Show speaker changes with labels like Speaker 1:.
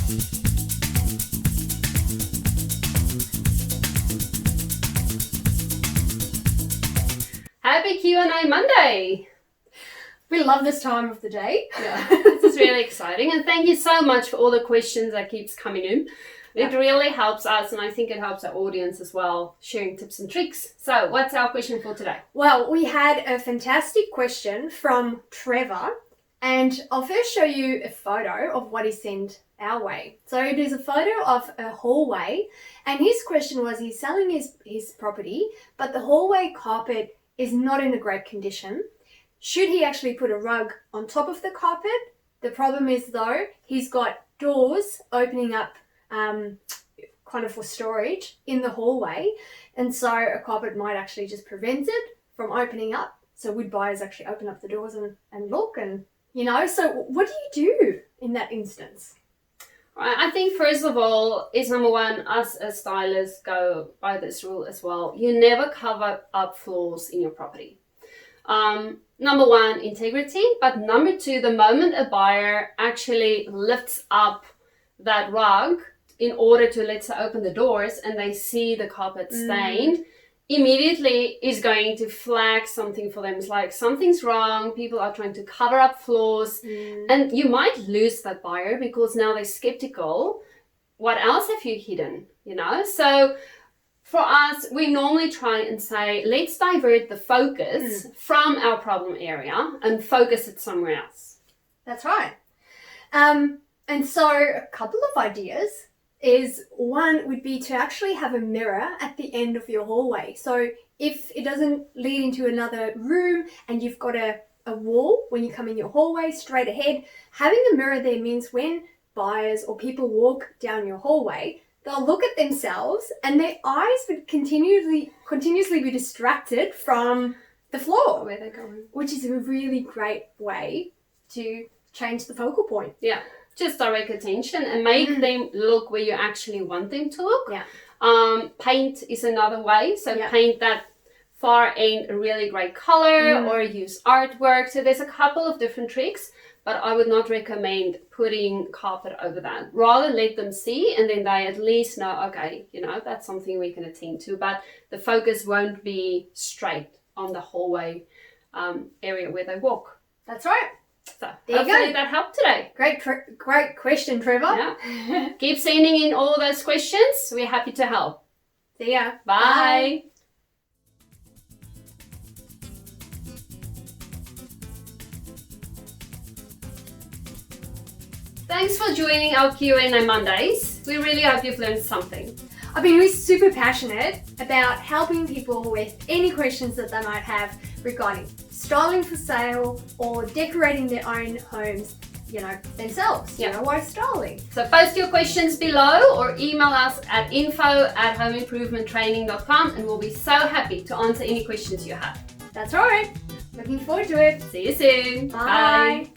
Speaker 1: Happy Q&A Monday!
Speaker 2: We love this time of the day.
Speaker 1: Yeah, this is really exciting, and thank you so much for all the questions that keeps coming in. It really helps us, and I think it helps our audience as well, sharing tips and tricks. So what's our question for today?
Speaker 2: Well, we had a fantastic question from Trevor, and I'll first show you a photo of what he sent our way. So it is a photo of a hallway, and his question was, he's selling his property, but the hallway carpet is not in a great condition. Should he actually put a rug on top of the carpet? The problem is though, he's got doors opening up kind of for storage in the hallway, and so a carpet might actually just prevent it from opening up. So would buyers actually open up the doors and look, and so what do you do in that instance?
Speaker 1: Right, I think first of all is number one, us as stylists go by this rule as well. You never cover up flaws in your property. Number one, integrity, but number two, the moment a buyer actually lifts up that rug in order to, let's say, open the doors and they see the carpet stained, immediately is going to flag something for them. It's like something's wrong, people are trying to cover up flaws, and you might lose that buyer because now they're skeptical. What else have you hidden? So for us, we normally try and say, let's divert the focus from our problem area and focus it somewhere else.
Speaker 2: That's right. And so a couple of ideas is, one would be to actually have a mirror at the end of your hallway. So if it doesn't lead into another room and you've got a wall when you come in your hallway straight ahead, having a mirror there means when buyers or people walk down your hallway, they'll look at themselves and their eyes would continuously be distracted from the floor
Speaker 1: Where they're going.
Speaker 2: which is a really great way to change the focal point.
Speaker 1: Yeah, just direct attention and make them look where you actually want them to look.
Speaker 2: Yeah.
Speaker 1: Paint is another way. So paint that far end a really great color or use artwork. So there's a couple of different tricks, but I would not recommend putting carpet over that. Rather let them see, and then they at least know, okay, that's something we can attend to, but the focus won't be straight on the hallway area where they walk.
Speaker 2: That's right.
Speaker 1: So
Speaker 2: there
Speaker 1: hopefully
Speaker 2: you go.
Speaker 1: that helped today.
Speaker 2: Great question, Trevor.
Speaker 1: Yeah. Keep sending in all those questions. We're happy to help.
Speaker 2: See ya.
Speaker 1: Bye. Thanks for joining our Q&A Mondays. We really hope you've learned something.
Speaker 2: I mean, we're super passionate about helping people with any questions that they might have regarding styling for sale or decorating their own homes, themselves, DIY styling.
Speaker 1: So post your questions below or email us at info@homeimprovementtraining.com, and we'll be so happy to answer any questions you have.
Speaker 2: That's right. Looking forward to it.
Speaker 1: See you soon.
Speaker 2: Bye.